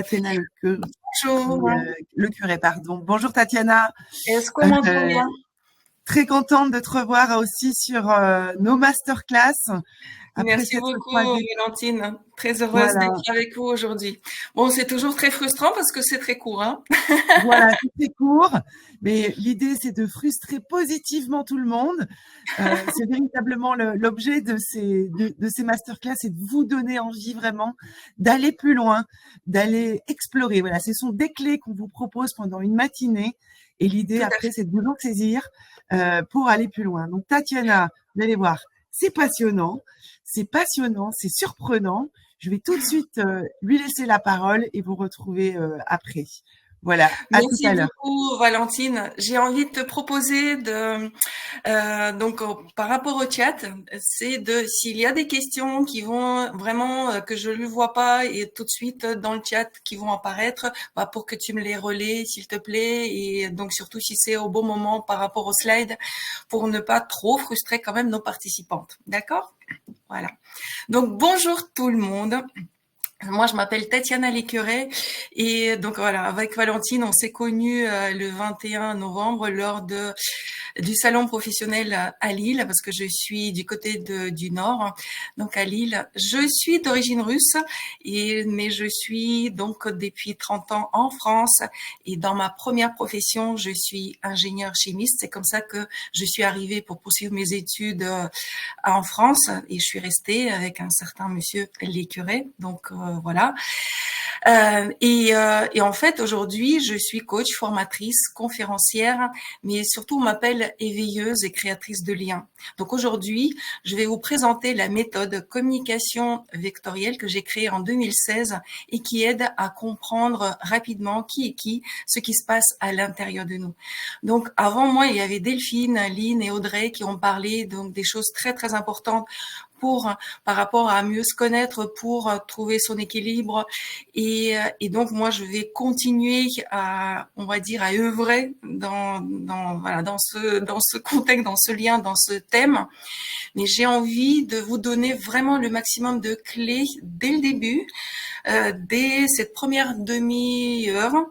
Tatiana Bonjour. Le curé, pardon. Bonjour Tatiana. Est-ce qu'on m'entend bien? Très contente de te revoir aussi sur nos masterclass. Après Merci cette beaucoup, croisée. Valentine. Très heureuse Voilà, d'être avec vous aujourd'hui. Bon, c'est toujours très frustrant parce que c'est très court, hein. voilà, c'est très court, mais l'idée c'est de frustrer positivement tout le monde. C'est véritablement l'objet de ces masterclass, c'est de vous donner envie vraiment d'aller plus loin, d'aller explorer. Voilà, ce sont des clés qu'on vous propose pendant une matinée. Et l'idée Tout à après, fait. c'est de vous en saisir pour aller plus loin. Donc Tatiana, vous allez voir, c'est passionnant, c'est surprenant. Je vais tout de suite lui laisser la parole et vous retrouver après. Voilà, à tout Merci à l'heure. beaucoup, Valentine. J'ai envie de te proposer par rapport au chat, c'est s'il y a des questions qui vont vraiment, que je ne vois pas et tout de suite dans le chat qui vont apparaître, pour que tu me les relais, s'il te plaît. Et donc, surtout si c'est au bon moment par rapport aux slides pour ne pas trop frustrer quand même nos participantes. D'accord? Voilà. Donc, bonjour tout le monde. Moi, je m'appelle Tatiana Lécuret et donc voilà, avec Valentine, on s'est connus le 21 novembre lors du salon professionnel à Lille, parce que je suis du côté du Nord, donc à Lille. Je suis d'origine russe, mais je suis donc depuis 30 ans en France et dans ma première profession, je suis ingénieure chimiste. C'est comme ça que je suis arrivée pour poursuivre mes études en France et je suis restée avec un certain monsieur Lécuret. Donc voilà. Et en fait, aujourd'hui, je suis coach, formatrice, conférencière, mais surtout on m'appelle éveilleuse et créatrice de liens. Donc aujourd'hui, je vais vous présenter la méthode communication vectorielle que j'ai créée en 2016 et qui aide à comprendre rapidement qui est qui, ce qui se passe à l'intérieur de nous. Donc avant moi, il y avait Delphine, Lynn et Audrey qui ont parlé donc des choses très très importantes par rapport à mieux se connaître, pour trouver son équilibre. Et donc moi, je vais continuer on va dire, à œuvrer dans ce contexte, dans ce lien, dans ce thème. Mais j'ai envie de vous donner vraiment le maximum de clés dès le début, dès cette première demi-heure,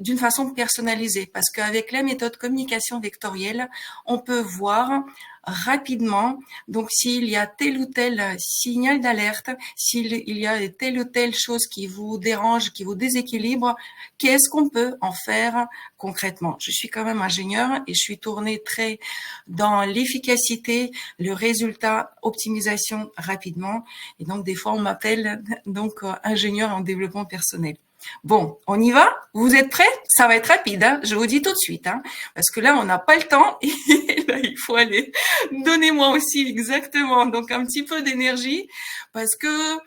d'une façon personnalisée. Parce qu'avec la méthode communication vectorielle, on peut voir rapidement, donc s'il y a tel ou tel signal d'alerte, s'il y a telle ou telle chose qui vous dérange, qui vous déséquilibre, qu'est-ce qu'on peut en faire concrètement? Je suis quand même ingénieure et je suis tournée très dans l'efficacité, le résultat, optimisation rapidement. Et donc, des fois, on m'appelle donc ingénieur en développement personnel. Bon, on y va? Vous êtes prêts? Ça va être rapide, hein, je vous dis tout de suite, hein, parce que là, on n'a pas le temps et là, il faut aller. Donnez-moi aussi exactement donc un petit peu d'énergie parce que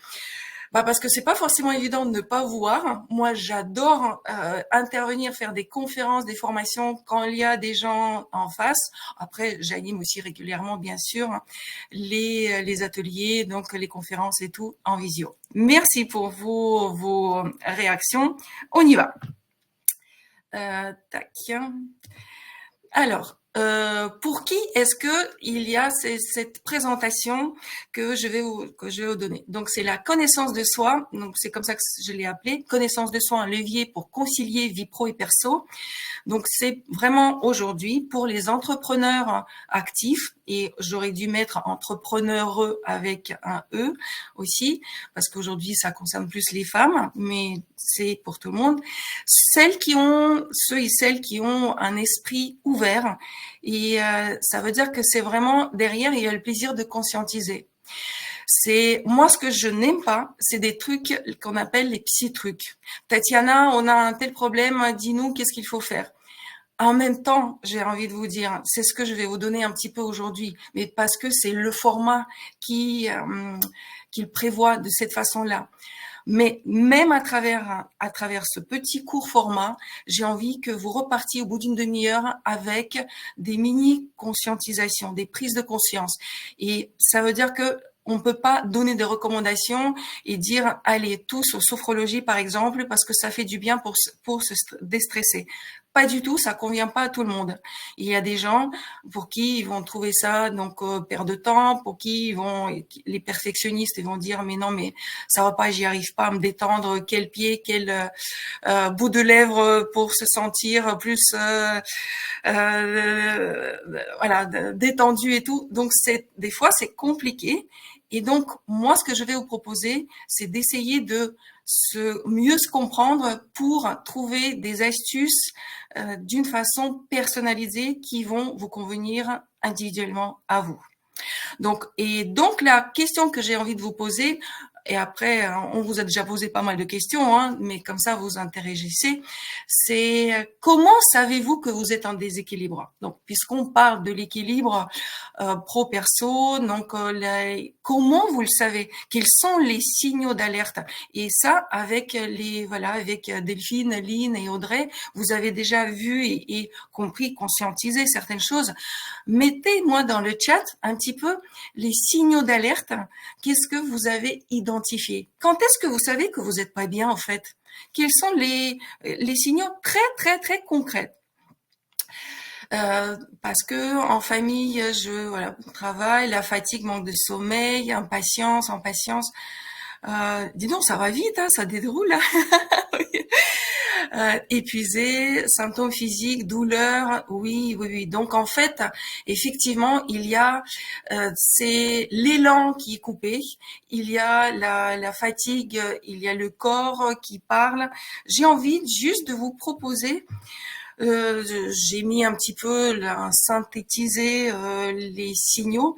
c'est pas forcément évident de ne pas voir. Moi, j'adore intervenir, faire des conférences, des formations quand il y a des gens en face. Après, j'anime aussi régulièrement, bien sûr, les ateliers, donc les conférences et tout en visio. Merci pour vos réactions. On y va. Tac. Alors, pour qui est-ce que il y a cette présentation que je vais vous donner? Donc, c'est la connaissance de soi. Donc, c'est comme ça que je l'ai appelé. Connaissance de soi, un levier pour concilier vie pro et perso. Donc, c'est vraiment aujourd'hui pour les entrepreneurs actifs, et j'aurais dû mettre entrepreneureux avec un E aussi, parce qu'aujourd'hui, ça concerne plus les femmes, mais c'est pour tout le monde. Ceux et celles qui ont un esprit ouvert, et ça veut dire que c'est vraiment derrière, il y a le plaisir de conscientiser. C'est moi, ce que je n'aime pas, c'est des trucs qu'on appelle les psy-trucs. Tatiana, on a un tel problème, dis-nous qu'est-ce qu'il faut faire. En même temps, j'ai envie de vous dire, c'est ce que je vais vous donner un petit peu aujourd'hui, mais parce que c'est le format qu'il prévoit de cette façon-là. Mais même à travers ce petit court format, j'ai envie que vous repartiez au bout d'une demi-heure avec des mini conscientisations, des prises de conscience. Et ça veut dire que on peut pas donner des recommandations et dire allez tous aux sophrologie par exemple parce que ça fait du bien pour se déstresser. pas du tout, ça convient pas à tout le monde. Il y a des gens pour qui ils vont trouver ça donc perte de temps, pour qui les perfectionnistes ils vont dire mais non mais ça va pas, j'y arrive pas à me détendre, quel pied, quel bout de lèvres pour se sentir plus voilà détendu et tout. Donc des fois c'est compliqué. Et donc moi ce que je vais vous proposer, c'est d'essayer de mieux se comprendre pour trouver des astuces d'une façon personnalisée qui vont vous convenir individuellement à vous. Donc la question que j'ai envie de vous poser, et après on vous a déjà posé pas mal de questions, hein, mais comme ça vous interagissez, c'est comment savez-vous que vous êtes en déséquilibre? Donc puisqu'on parle de l'équilibre pro-perso, donc comment vous le savez? Quels sont les signaux d'alerte? Et ça avec avec Delphine, Lynn et Audrey, vous avez déjà vu et compris, conscientisé certaines choses. Mettez-moi dans le chat un petit peu les signaux d'alerte. Qu'est-ce que vous avez identifié? Quand est-ce que vous savez que vous n'êtes pas bien en fait? Quels sont les signaux très très très concrets? Parce que en famille, travail, la fatigue, manque de sommeil, impatience. Dis donc, ça va vite, hein, ça déroule. Épuisé, symptômes physiques, douleurs, oui. Donc en fait, effectivement, il y a c'est l'élan qui est coupé, il y a la fatigue, il y a le corps qui parle. J'ai envie juste de vous proposer. J'ai mis un petit peu synthétiser les signaux.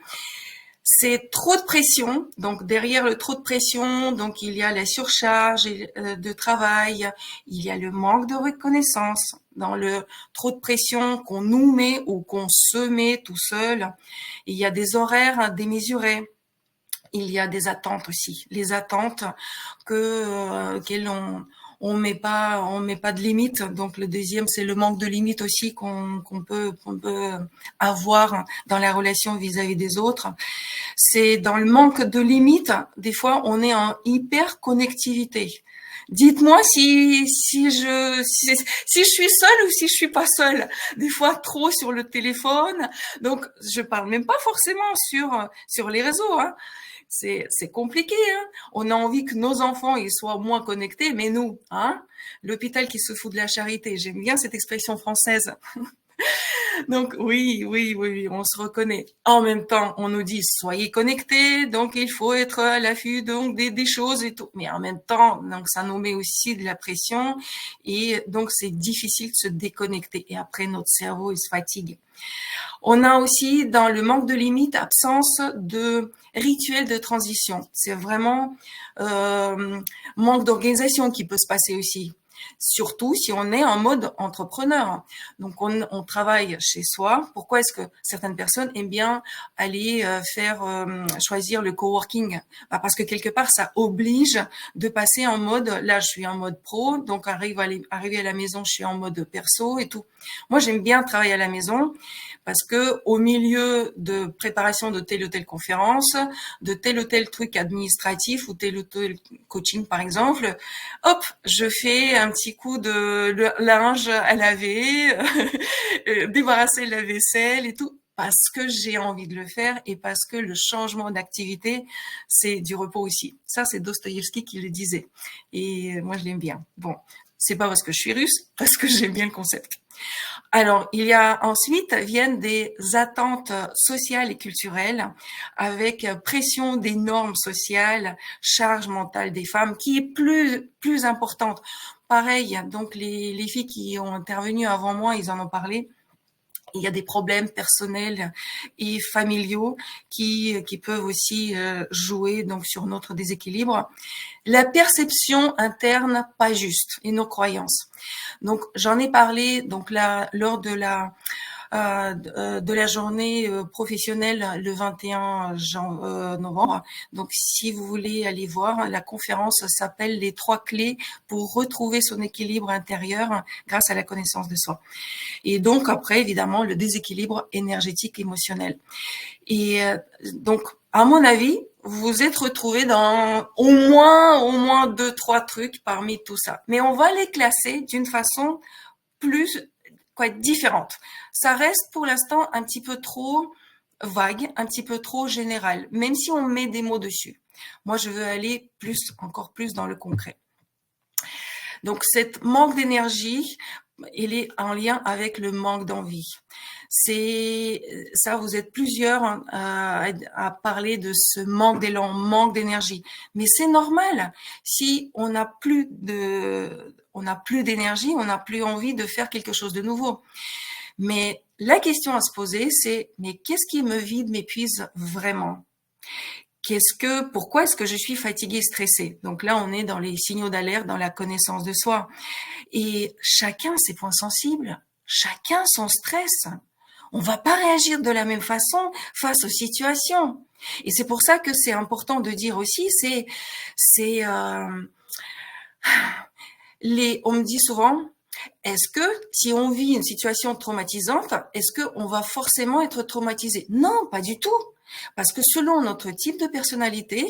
C'est trop de pression. Donc derrière le trop de pression, donc il y a la surcharge de travail, il y a le manque de reconnaissance. Dans le trop de pression qu'on nous met ou qu'on se met tout seul, il y a des horaires démesurés. Il y a des attentes aussi. Les attentes qu'elles on met pas de limite. Donc le deuxième c'est le manque de limite aussi qu'on peut avoir dans la relation vis-à-vis des autres. C'est dans le manque de limite, des fois on est en hyper connectivité. Dites-moi si je suis seule ou si je suis pas seule. Des fois trop sur le téléphone. Donc je parle même pas forcément sur les réseaux, hein. C'est compliqué, hein. On a envie que nos enfants ils soient moins connectés, mais nous, hein, l'hôpital qui se fout de la charité. J'aime bien cette expression française. Donc oui, on se reconnaît. En même temps, on nous dit soyez connectés, donc il faut être à l'affût donc des choses et tout. Mais en même temps, donc ça nous met aussi de la pression et donc c'est difficile de se déconnecter. Et après notre cerveau il se fatigue. On a aussi dans le manque de limite absence de rituel de transition. C'est vraiment manque d'organisation qui peut se passer aussi. Surtout si on est en mode entrepreneur. Donc, on travaille chez soi. Pourquoi est-ce que certaines personnes aiment bien aller choisir le coworking? Parce que quelque part, ça oblige de passer en mode, là, je suis en mode pro, donc arriver à la maison, je suis en mode perso et tout. Moi, j'aime bien travailler à la maison parce que au milieu de préparation de telle ou telle conférence, de tel ou tel truc administratif ou tel ou tel coaching, par exemple, hop, je fais un petit coup de linge à laver, débarrasser la vaisselle et tout, parce que j'ai envie de le faire et parce que le changement d'activité, c'est du repos aussi. Ça, c'est Dostoïevski qui le disait. Et moi, je l'aime bien. Bon, c'est pas parce que je suis russe, parce que j'aime bien le concept. Alors, ensuite viennent des attentes sociales et culturelles avec pression des normes sociales, charge mentale des femmes qui est plus importante. Pareil, donc les filles qui ont intervenu avant moi, ils en ont parlé. Il y a des problèmes personnels et familiaux qui peuvent aussi jouer donc sur notre déséquilibre. La perception interne pas juste et nos croyances. Donc j'en ai parlé donc là lors de la journée professionnelle le 21 novembre. Donc si vous voulez aller voir, la conférence s'appelle les 3 clés pour retrouver son équilibre intérieur grâce à la connaissance de soi. Et donc après évidemment le déséquilibre énergétique émotionnel. Et donc à mon avis, vous vous êtes retrouvés dans au moins 2-3 trucs parmi tout ça. Mais on va les classer d'une façon plus quoi être différente. Ça reste pour l'instant un petit peu trop vague, un petit peu trop général, même si on met des mots dessus. Moi, je veux aller encore plus dans le concret. Donc, cette manque d'énergie, il est en lien avec le manque d'envie. C'est ça, vous êtes plusieurs à parler de ce manque d'élan, manque d'énergie. Mais c'est normal. Si on n'a plus d'énergie, on n'a plus envie de faire quelque chose de nouveau. Mais la question à se poser, c'est mais qu'est-ce qui me vide, m'épuise vraiment? Pourquoi est-ce que je suis fatiguée, stressée? Donc là, on est dans les signaux d'alerte, dans la connaissance de soi. Et chacun ses points sensibles, chacun son stress. On va pas réagir de la même façon face aux situations. Et c'est pour ça que c'est important de dire aussi, on me dit souvent, est-ce que si on vit une situation traumatisante, est-ce qu'on va forcément être traumatisé? Non, pas du tout. Parce que selon notre type de personnalité,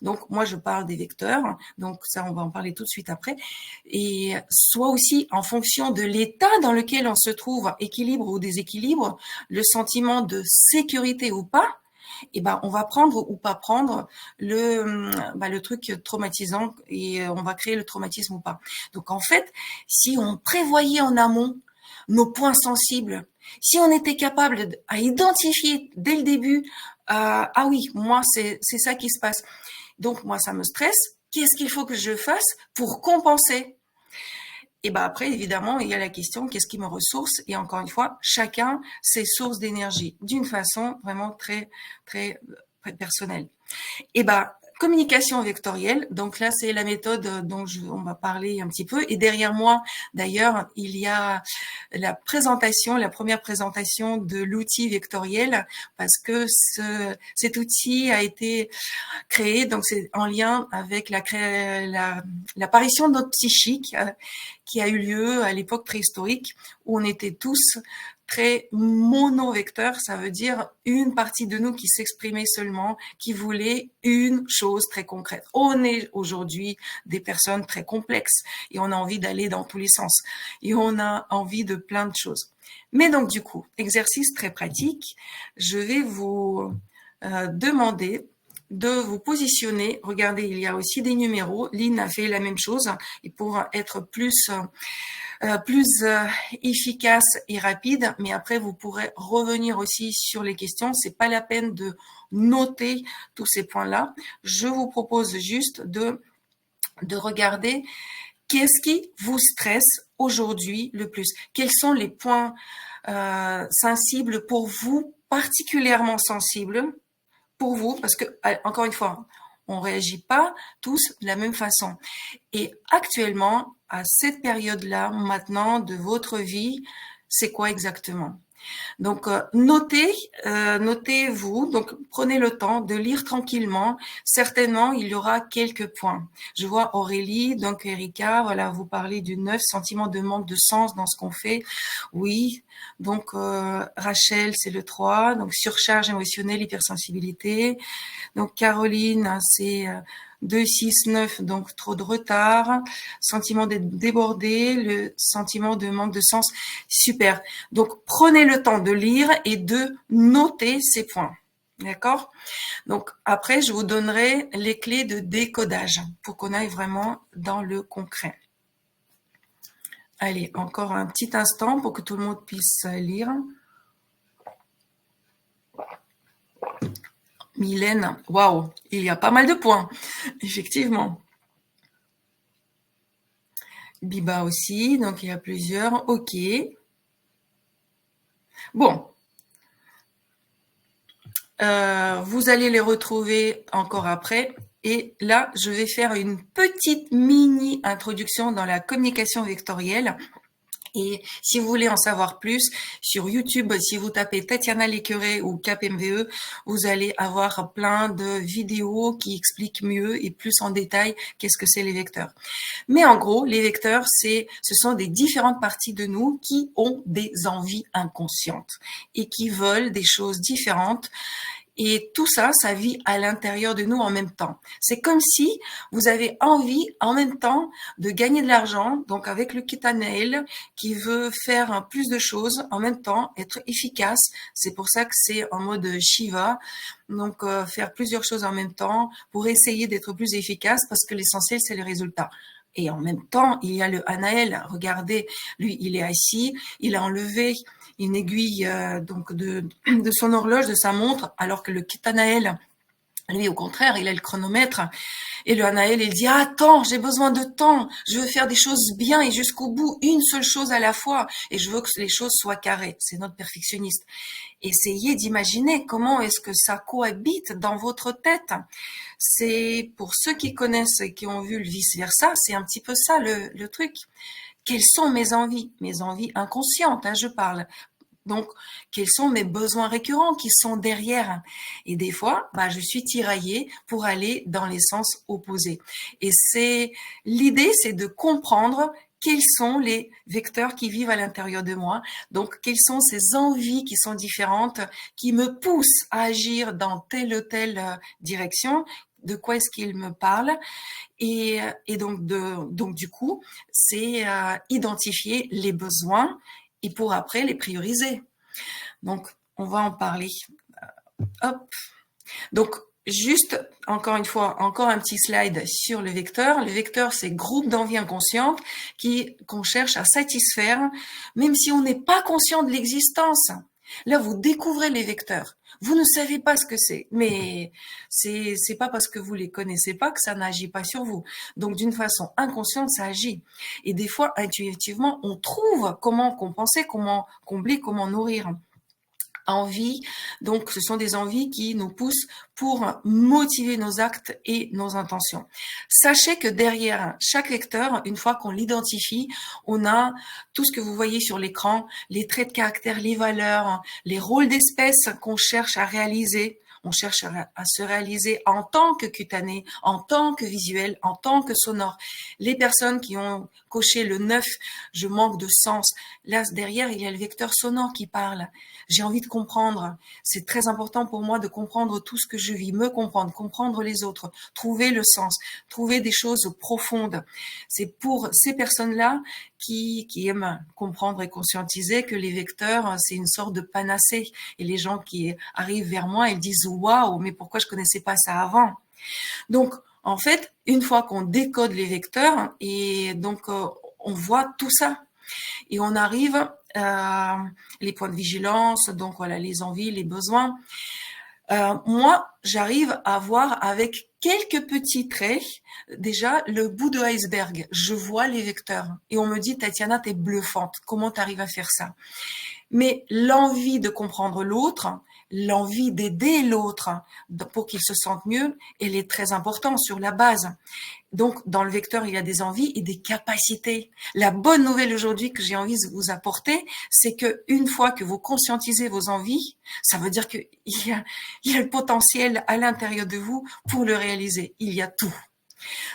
donc moi je parle des vecteurs, donc ça on va en parler tout de suite après, et soit aussi en fonction de l'état dans lequel on se trouve, équilibre ou déséquilibre, le sentiment de sécurité ou pas, et ben on va prendre ou pas prendre le truc traumatisant et on va créer le traumatisme ou pas. Donc en fait, si on prévoyait en amont nos points sensibles, si on était capable à identifier dès le début, ah oui, moi c'est ça qui se passe. Donc moi ça me stresse. Qu'est-ce qu'il faut que je fasse pour compenser? Et ben après évidemment il y a la question qu'est-ce qui me ressource? Et encore une fois chacun ses sources d'énergie d'une façon vraiment très très personnelle. Et ben communication vectorielle, donc là c'est la méthode dont on va parler un petit peu. Et derrière moi, d'ailleurs, il y a la première présentation de l'outil vectoriel, parce que cet outil a été créé, donc c'est en lien avec l'apparition de notre psychique qui a eu lieu à l'époque préhistorique, où on était tous très monovecteur, ça veut dire une partie de nous qui s'exprimait seulement, qui voulait une chose très concrète. On est aujourd'hui des personnes très complexes et on a envie d'aller dans tous les sens et on a envie de plein de choses. Mais donc du coup, exercice très pratique, je vais vous demander de vous positionner. Regardez, il y a aussi des numéros. Lynn a fait la même chose et pour être plus efficace et rapide, mais après vous pourrez revenir aussi sur les questions. C'est pas la peine de noter tous ces points-là. Je vous propose juste de regarder qu'est-ce qui vous stresse aujourd'hui le plus. Quels sont les points sensibles pour vous, particulièrement sensibles pour vous, parce que encore une fois, on réagit pas tous de la même façon. Et actuellement, à cette période-là, maintenant, de votre vie, c'est quoi exactement? Donc, notez-vous, donc prenez le temps de lire tranquillement. Certainement, il y aura quelques points. Je vois Aurélie, donc Erika, voilà, vous parlez du 9, sentiment de manque de sens dans ce qu'on fait. Oui, donc Rachel, c'est le 3, donc surcharge émotionnelle, hypersensibilité. Donc Caroline, c'est 2, 6, 9, donc trop de retard, sentiment d'être débordé, le sentiment de manque de sens, super. Donc prenez le temps de lire et de noter ces points, d'accord? Donc après, je vous donnerai les clés de décodage pour qu'on aille vraiment dans le concret. Allez, encore un petit instant pour que tout le monde puisse lire. Mylène, waouh, il y a pas mal de points, effectivement. Biba aussi, donc il y a plusieurs, ok. Bon, vous allez les retrouver encore après. Et là, je vais faire une petite mini introduction dans la communication vectorielle. Et si vous voulez en savoir plus, sur YouTube, si vous tapez Tatiana Léqueré ou CapMVE, vous allez avoir plein de vidéos qui expliquent mieux et plus en détail qu'est-ce que c'est les vecteurs. Mais en gros, les vecteurs, ce sont des différentes parties de nous qui ont des envies inconscientes et qui veulent des choses différentes Et tout ça, ça vit à l'intérieur de nous en même temps. C'est comme si vous avez envie en même temps de gagner de l'argent, donc avec le Kitanael qui veut faire plus de choses en même temps, être efficace. C'est pour ça que c'est en mode Shiva. Donc, faire plusieurs choses en même temps pour essayer d'être plus efficace parce que l'essentiel, c'est le résultat. Et en même temps, il y a le Anaël. Regardez, lui, il est assis, il a enlevé une aiguille donc de son horloge, de sa montre, alors que le Kitanaël, lui, au contraire, il a le chronomètre. Et le Anaël, il dit, ah, attends, j'ai besoin de temps. Je veux faire des choses bien et jusqu'au bout, une seule chose à la fois. Et je veux que les choses soient carrées. C'est notre perfectionniste. Essayez d'imaginer comment est-ce que ça cohabite dans votre tête. C'est pour ceux qui connaissent et qui ont vu le vice-versa, c'est un petit peu ça le truc. Quelles sont mes envies? Mes envies inconscientes, je parle. Donc, quels sont mes besoins récurrents qui sont derrière? Et des fois, je suis tiraillée pour aller dans les sens opposés. Et l'idée, c'est de comprendre quels sont les vecteurs qui vivent à l'intérieur de moi. Donc, quelles sont ces envies qui sont différentes, qui me poussent à agir dans telle ou telle direction. De quoi est-ce qu'il me parle? Et donc, du coup, c'est identifier les besoins et pour après les prioriser. Donc, on va en parler. Hop. Donc, juste, encore une fois, encore un petit slide sur le vecteur. Le vecteur, c'est groupe d'envie inconsciente qu'on cherche à satisfaire, même si on n'est pas conscient de l'existence. Là, vous découvrez les vecteurs. Vous ne savez pas ce que c'est, mais c'est pas parce que vous les connaissez pas que ça n'agit pas sur vous. Donc, d'une façon inconsciente, ça agit. Et des fois, intuitivement, on trouve comment compenser, comment combler, comment nourrir. Envie, donc ce sont des envies qui nous poussent pour motiver nos actes et nos intentions. Sachez que derrière chaque vecteur, une fois qu'on l'identifie, on a tout ce que vous voyez sur l'écran, les traits de caractère, les valeurs, les rôles d'espèce qu'on cherche à réaliser. On cherche à se réaliser en tant que cutané, en tant que visuel, en tant que sonore. Les personnes qui ont coché le 9, je manque de sens. Là, derrière, il y a le vecteur sonore qui parle. J'ai envie de comprendre. C'est très important pour moi de comprendre tout ce que je vis, me comprendre les autres, trouver le sens, trouver des choses profondes. C'est pour ces personnes-là qui aiment comprendre et conscientiser que les vecteurs, c'est une sorte de panacée. Et les gens qui arrivent vers moi, ils disent « Waouh, mais pourquoi je connaissais pas ça avant ?» Donc, en fait, une fois qu'on décode les vecteurs, et donc on voit tout ça. Et on arrive à les points de vigilance, donc voilà, les envies, les besoins. Moi, j'arrive à voir avec quelques petits traits, déjà, le bout de l'iceberg. Je vois les vecteurs. Et on me dit, Tatiana, t'es bluffante. Comment t'arrives à faire ça? Mais l'envie de comprendre l'autre, l'envie d'aider l'autre pour qu'il se sente mieux, elle est très importante sur la base. Donc, dans le vecteur, il y a des envies et des capacités. La bonne nouvelle aujourd'hui que j'ai envie de vous apporter, c'est que une fois que vous conscientisez vos envies, ça veut dire qu'il y a le potentiel à l'intérieur de vous pour le réaliser. Il y a tout.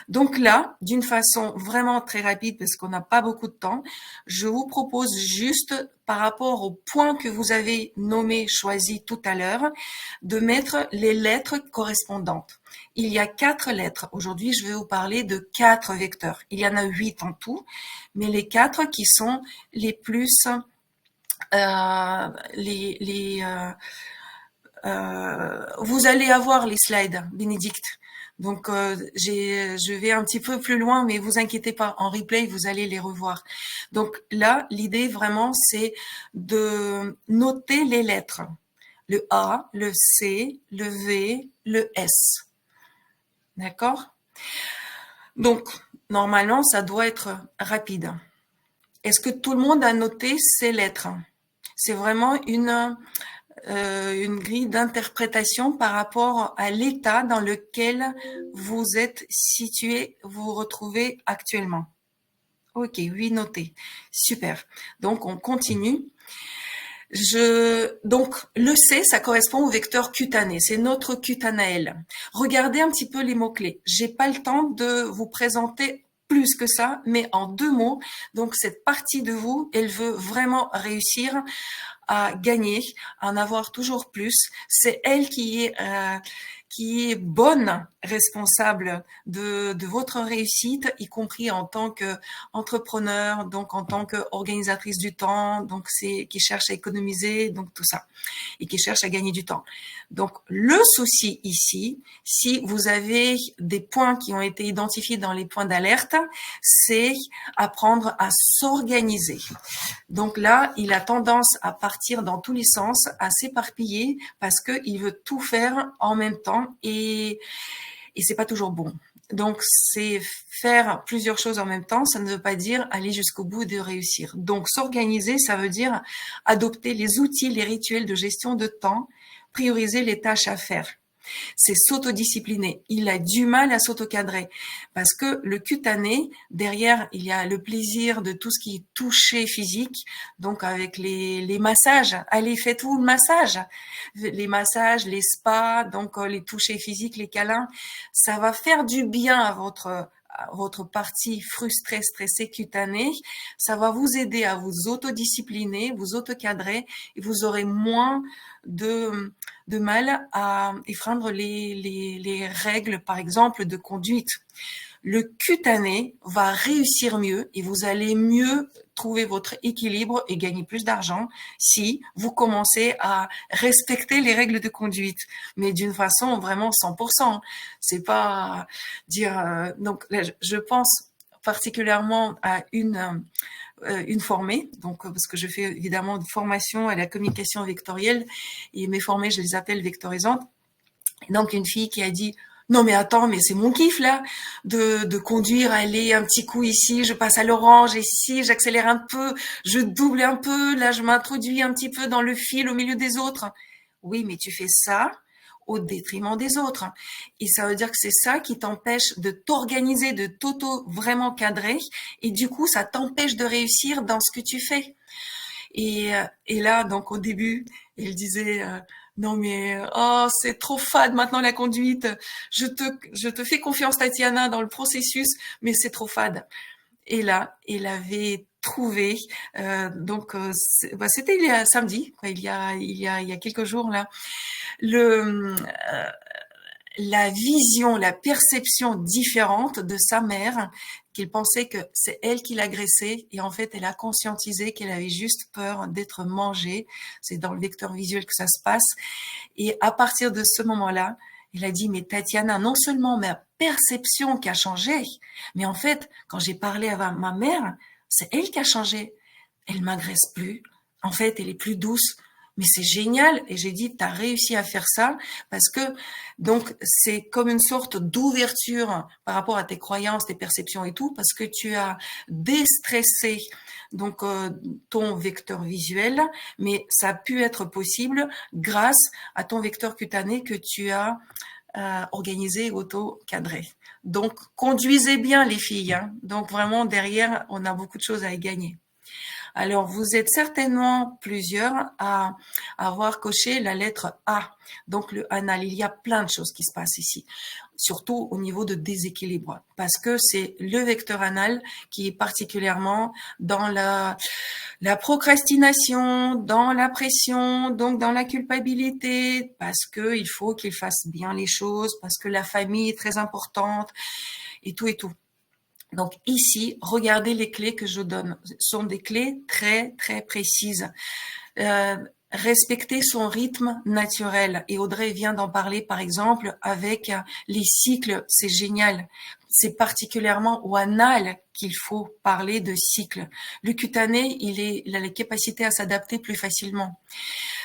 Donc là, d'une façon vraiment très rapide, parce qu'on n'a pas beaucoup de temps, je vous propose juste, par rapport au point que vous avez nommé, choisi tout à l'heure, de mettre les lettres correspondantes. Il y a 4 lettres. Aujourd'hui, je vais vous parler de 4 vecteurs. Il y en a 8 en tout, mais les 4 qui sont les plus... vous allez avoir les slides, Bénédicte. Donc, je vais un petit peu plus loin, mais vous inquiétez pas, en replay, vous allez les revoir. Donc là, l'idée vraiment, c'est de noter les lettres. Le A, le C, le V, le S. D'accord? Donc, normalement, ça doit être rapide. Est-ce que tout le monde a noté ces lettres? C'est vraiment une grille d'interprétation par rapport à l'état dans lequel vous êtes situé, vous vous retrouvez actuellement. Ok, oui, noté. Super. Donc, on continue. Donc, le C, ça correspond au vecteur cutané. C'est notre cutanaël. Regardez un petit peu les mots-clés. J'ai pas le temps de vous présenter plus que ça, mais en 2 mots. Donc, cette partie de vous, elle veut vraiment réussir à gagner, à en avoir toujours plus. C'est elle qui est bonne responsable de votre réussite, y compris en tant qu'entrepreneur, donc en tant qu'organisatrice du temps, donc c'est qui cherche à économiser, donc tout ça, et qui cherche à gagner du temps. Donc le souci ici, si vous avez des points qui ont été identifiés dans les points d'alerte, c'est apprendre à s'organiser. Donc là, il a tendance à partir dans tous les sens, à s'éparpiller parce qu'il veut tout faire en même temps et c'est pas toujours bon. Donc, c'est faire plusieurs choses en même temps, ça ne veut pas dire aller jusqu'au bout de réussir. Donc, s'organiser, ça veut dire adopter les outils, les rituels de gestion de temps, prioriser les tâches à faire. C'est s'autodiscipliner. Il a du mal à s'autocadrer parce que le cutané, derrière, il y a le plaisir de tout ce qui est toucher physique. Donc, avec les massages, allez, faites-vous le massage. Les massages, les spas, donc les touchés physiques, les câlins, ça va faire du bien à votre partie frustrée, stressée, cutanée. Ça va vous aider à vous autodiscipliner, vous autocadrer et vous aurez moins de mal à enfreindre les règles, par exemple, de conduite. Le cutané va réussir mieux et vous allez mieux trouver votre équilibre et gagner plus d'argent si vous commencez à respecter les règles de conduite, mais d'une façon vraiment 100%. C'est pas dire donc là, je pense particulièrement à une formée, donc parce que je fais évidemment une formation à la communication vectorielle et mes formées, je les appelle vectorisantes. Et donc une fille qui a dit non mais attends, mais c'est mon kiff là de conduire, aller un petit coup ici, je passe à l'orange, ici j'accélère un peu, je double un peu, là je m'introduis un petit peu dans le fil au milieu des autres. Oui, mais tu fais ça au détriment des autres. Et ça veut dire que c'est ça qui t'empêche de t'organiser, de vraiment cadrer. Et du coup, ça t'empêche de réussir dans ce que tu fais. Et là, donc au début, il disait non mais oh c'est trop fade maintenant la conduite. Je te fais confiance Tatiana dans le processus, mais c'est trop fade. Et là, il avait trouvé c'était il y a samedi, quoi, il y a quelques jours là, la vision, la perception différente de sa mère, qu'il pensait que c'est elle qui l'agressait et en fait elle a conscientisé qu'elle avait juste peur d'être mangée. C'est dans le vecteur visuel que ça se passe. Et à partir de ce moment-là, il a dit mais Tatiana, non seulement ma perception qui a changé, mais en fait quand j'ai parlé à ma mère, c'est elle qui a changé. Elle m'agresse plus. En fait, elle est plus douce. Mais c'est génial. Et j'ai dit, tu as réussi à faire ça parce que, donc, c'est comme une sorte d'ouverture par rapport à tes croyances, tes perceptions et tout, parce que tu as déstressé, donc, ton vecteur visuel, mais ça a pu être possible grâce à ton vecteur cutané que tu as organisé, auto-cadré. Donc, conduisez bien les filles, hein. Donc, vraiment, derrière, on a beaucoup de choses à y gagner. Alors, vous êtes certainement plusieurs à avoir coché la lettre A, donc le anal. Il y a plein de choses qui se passent ici, surtout au niveau de déséquilibre, parce que c'est le vecteur anal qui est particulièrement dans la procrastination, dans la pression, donc dans la culpabilité, parce que il faut qu'il fasse bien les choses, parce que la famille est très importante, et tout et tout. Donc ici, regardez les clés que je donne. Ce sont des clés très, très précises. Respecter son rythme naturel. Et Audrey vient d'en parler, par exemple, avec les cycles. C'est génial. C'est particulièrement au anal qu'il faut parler de cycle. Le cutané, il a les capacités à s'adapter plus facilement.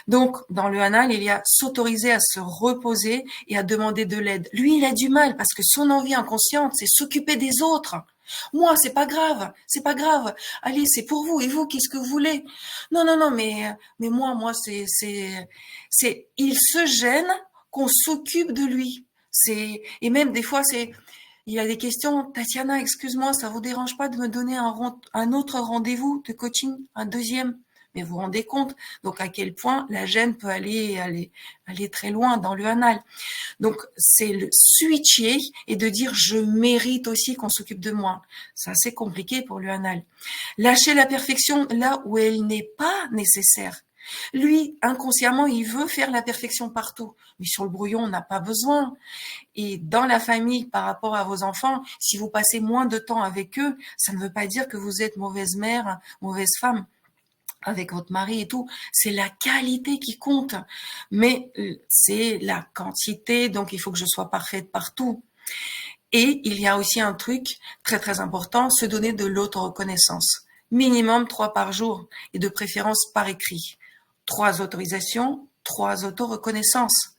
Donc, dans le anal, il y a s'autoriser à se reposer et à demander de l'aide. Lui, il a du mal parce que son envie inconsciente, c'est s'occuper des autres. Moi, c'est pas grave, c'est pas grave. Allez, c'est pour vous. Et vous, qu'est-ce que vous voulez? Non, non, non, mais moi, il se gêne qu'on s'occupe de lui. Et même des fois, il y a des questions. Tatiana, excuse-moi, ça vous dérange pas de me donner un autre rendez-vous de coaching, un deuxième? Mais vous vous rendez compte, donc à quel point la gêne peut aller très loin dans le anal. Donc c'est le switcher et de dire je mérite aussi qu'on s'occupe de moi. C'est assez compliqué pour le anal. Lâcher la perfection là où elle n'est pas nécessaire. Lui, inconsciemment, il veut faire la perfection partout. Mais sur le brouillon, on n'a pas besoin. Et dans la famille, par rapport à vos enfants, si vous passez moins de temps avec eux, ça ne veut pas dire que vous êtes mauvaise mère, mauvaise femme avec votre mari et tout. C'est la qualité qui compte. Mais c'est la quantité, donc il faut que je sois parfaite partout. Et il y a aussi un truc très très important, se donner de l'auto-reconnaissance. Minimum 3 par jour et de préférence par écrit. 3 autorisations, 3 auto-reconnaissances.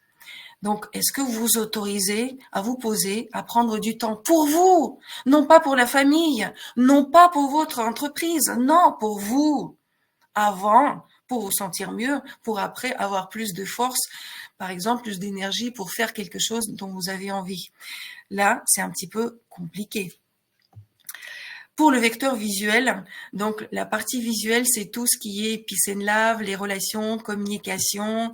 Donc, est-ce que vous vous autorisez à vous poser, à prendre du temps pour vous, non pas pour la famille, non pas pour votre entreprise, non, pour vous, avant, pour vous sentir mieux, pour après avoir plus de force, par exemple, plus d'énergie pour faire quelque chose dont vous avez envie. Là, c'est un petit peu compliqué. Pour le vecteur visuel, donc la partie visuelle, c'est tout ce qui est peace and love, les relations, communication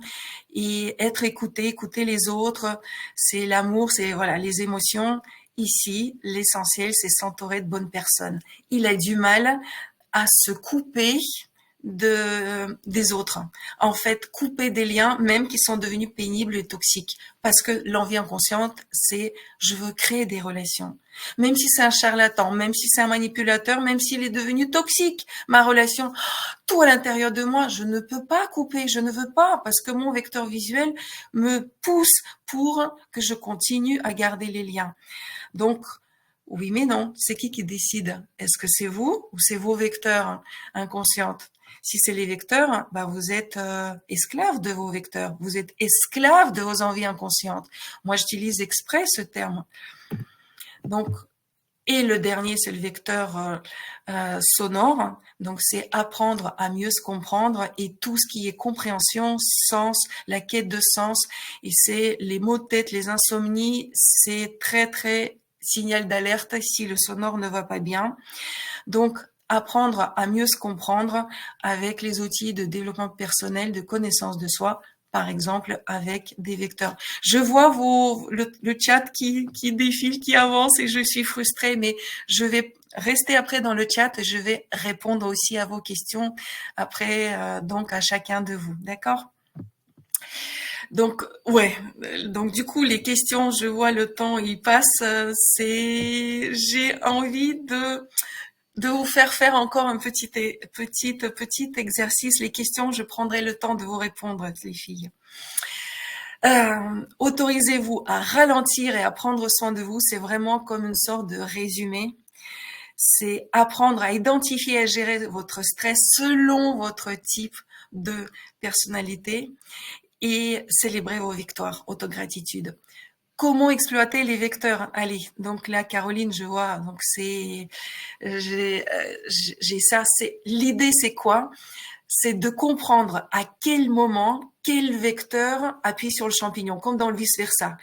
et être écouté, écouter les autres, c'est l'amour, c'est voilà les émotions. Ici, l'essentiel, c'est s'entourer de bonnes personnes. Il a du mal à se couper des autres. En fait, couper des liens, même qui sont devenus pénibles et toxiques. Parce que l'envie inconsciente, c'est je veux créer des relations. Même si c'est un charlatan, même si c'est un manipulateur, même s'il est devenu toxique, ma relation, tout à l'intérieur de moi, je ne peux pas couper, je ne veux pas, parce que mon vecteur visuel me pousse pour que je continue à garder les liens. Donc, oui mais non, c'est qui décide? Est-ce que c'est vous ou c'est vos vecteurs inconscientes? Si c'est les vecteurs, bah vous êtes esclave de vos vecteurs, vous êtes esclave de vos envies inconscientes. Moi, j'utilise exprès ce terme. Donc, et le dernier, c'est le vecteur sonore. Donc, c'est apprendre à mieux se comprendre et tout ce qui est compréhension, sens, la quête de sens. Et c'est les maux de tête, les insomnies, c'est très, très signal d'alerte si le sonore ne va pas bien. Donc, apprendre à mieux se comprendre avec les outils de développement personnel, de connaissance de soi, par exemple avec des vecteurs. Je vois le chat qui défile, qui avance et je suis frustrée, mais je vais rester après dans le chat et je vais répondre aussi à vos questions après, donc à chacun de vous, d'accord ? Donc, ouais. Donc, du coup, les questions, je vois le temps, il passe. J'ai envie de vous faire encore un petit exercice. Les questions, je prendrai le temps de vous répondre, les filles. Autorisez-vous à ralentir et à prendre soin de vous. C'est vraiment comme une sorte de résumé. C'est apprendre à identifier et à gérer votre stress selon votre type de personnalité et célébrer vos victoires. Autogratitude. Comment exploiter les vecteurs? Allez, donc là, Caroline, je vois, donc j'ai ça. L'idée, c'est quoi? C'est de comprendre à quel moment, quel vecteur appuie sur le champignon, comme dans le vice-versa.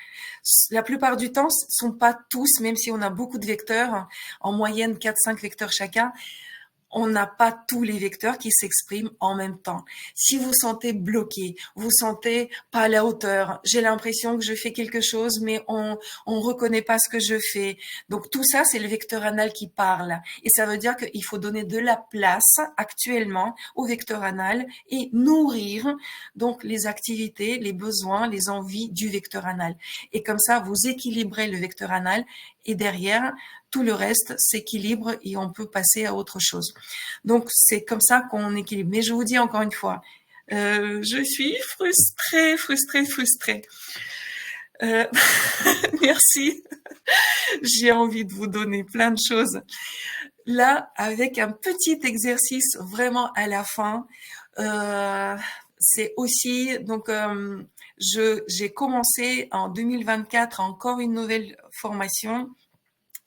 La plupart du temps, ce sont pas tous, même si on a beaucoup de vecteurs, en moyenne 4-5 vecteurs chacun, on n'a pas tous les vecteurs qui s'expriment en même temps. Si vous sentez bloqué, vous sentez pas à la hauteur, j'ai l'impression que je fais quelque chose, mais on reconnaît pas ce que je fais. Donc tout ça, c'est le vecteur anal qui parle. Et ça veut dire qu'il faut donner de la place actuellement au vecteur anal et nourrir donc les activités, les besoins, les envies du vecteur anal. Et comme ça, vous équilibrez le vecteur anal et derrière, tout le reste s'équilibre et on peut passer à autre chose. Donc, c'est comme ça qu'on équilibre. Mais je vous dis encore une fois, je suis frustrée. Merci. J'ai envie de vous donner plein de choses. Là, avec un petit exercice vraiment à la fin, c'est aussi, donc, j'ai commencé en 2024 encore une nouvelle formation.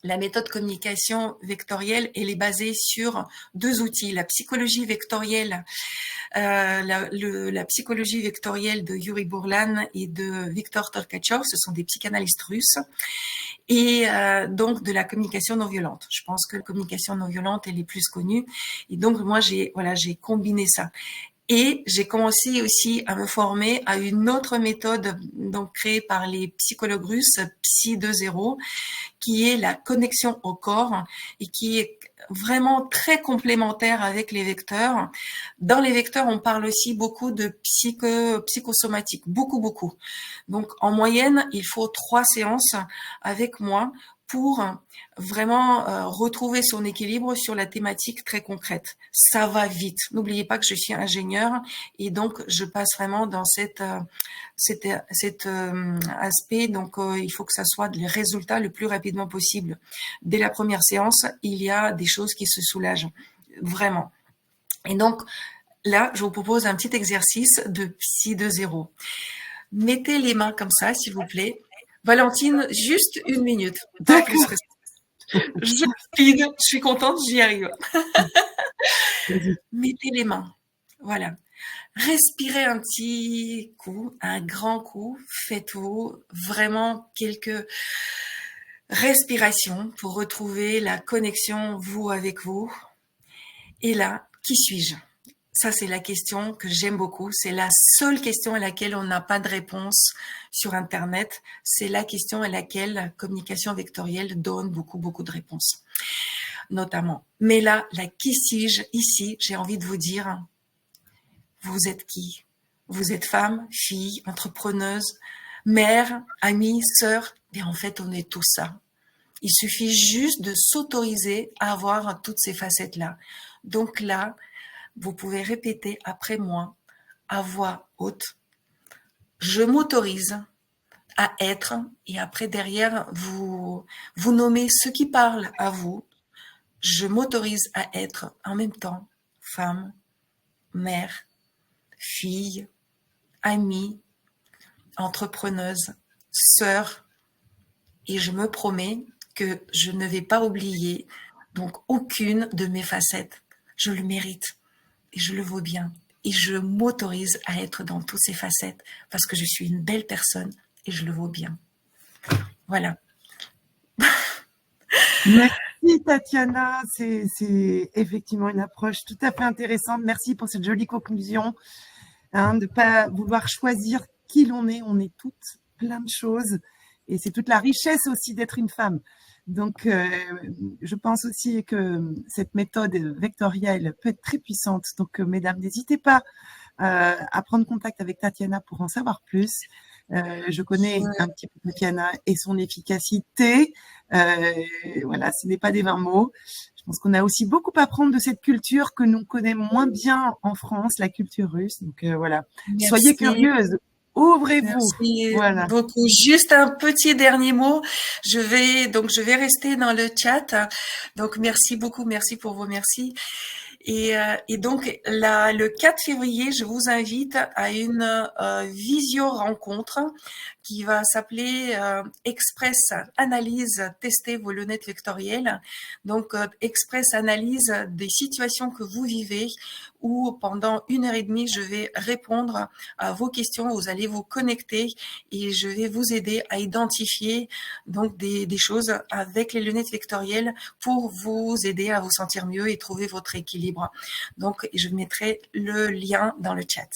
La méthode communication vectorielle, elle est basée sur 2 outils, la psychologie vectorielle, la psychologie vectorielle de Yuri Bourlan et de Viktor Torkatchev, ce sont des psychanalystes russes, et donc de la communication non violente. Je pense que la communication non violente, elle est plus connue, et donc moi j'ai combiné ça. Et j'ai commencé aussi à me former à une autre méthode donc créée par les psychologues russes, Psy 2.0, qui est la connexion au corps et qui est vraiment très complémentaire avec les vecteurs. Dans les vecteurs, on parle aussi beaucoup de psychosomatique, beaucoup. Donc, en moyenne, il faut 3 séances avec moi pour vraiment retrouver son équilibre sur la thématique très concrète. Ça va vite. N'oubliez pas que je suis ingénieure et donc je passe vraiment dans cet aspect. Donc, il faut que ça soit les résultats le plus rapidement possible. Dès la première séance, il y a des choses qui se soulagent, vraiment. Et donc, là, je vous propose un petit exercice de Psy 2.0. Mettez les mains comme ça, s'il vous plaît. Valentine, juste 1 minute. Pas plus que ça. Je suis contente, j'y arrive. Mettez les mains. Voilà. Respirez un petit coup, un grand coup. Faites-vous vraiment quelques respirations pour retrouver la connexion, vous avec vous. Et là, qui suis-je ? Ça, c'est la question que j'aime beaucoup. C'est la seule question à laquelle on n'a pas de réponse sur Internet. C'est la question à laquelle la communication vectorielle donne beaucoup de réponses, notamment. Mais là, la qui suis-je ici, j'ai envie de vous dire, vous êtes qui ? Vous êtes femme, fille, entrepreneuse, mère, amie, sœur. Et en fait, on est tout ça. Il suffit juste de s'autoriser à avoir toutes ces facettes-là. Donc là, vous pouvez répéter après moi, à voix haute, je m'autorise à être, et après derrière, vous nommez ce qui parle à vous. Je m'autorise à être en même temps femme, mère, fille, amie, entrepreneuse, sœur, et je me promets que je ne vais pas oublier donc aucune de mes facettes. Je le mérite. Et je le vaux bien. Et je m'autorise à être dans toutes ces facettes parce que je suis une belle personne et je le vaux bien. Voilà. Merci Tatiana, c'est effectivement une approche tout à fait intéressante. Merci pour cette jolie conclusion, de ne pas vouloir choisir qui l'on est. On est toutes plein de choses et c'est toute la richesse aussi d'être une femme. Donc, je pense aussi que cette méthode vectorielle peut être très puissante. Donc, mesdames, n'hésitez pas à prendre contact avec Tatiana pour en savoir plus. Je connais un petit peu Tatiana et son efficacité. Voilà, ce n'est pas des vains mots. Je pense qu'on a aussi beaucoup à apprendre de cette culture que nous connaissons moins bien en France, la culture russe. Donc, voilà. Merci. Soyez curieuses. Ouvrez-vous. Merci voilà. beaucoup. Juste un petit dernier mot. Je vais rester dans le chat. Donc, merci beaucoup. Merci pour vos merci. Et donc, le 4 février, je vous invite à une visio-rencontre qui va s'appeler Express Analyse, tester vos lunettes vectorielles. Donc, Express Analyse des situations que vous vivez où pendant 1h30, je vais répondre à vos questions. Vous allez vous connecter et je vais vous aider à identifier donc des choses avec les lunettes vectorielles pour vous aider à vous sentir mieux et trouver votre équilibre. Donc, je mettrai le lien dans le chat.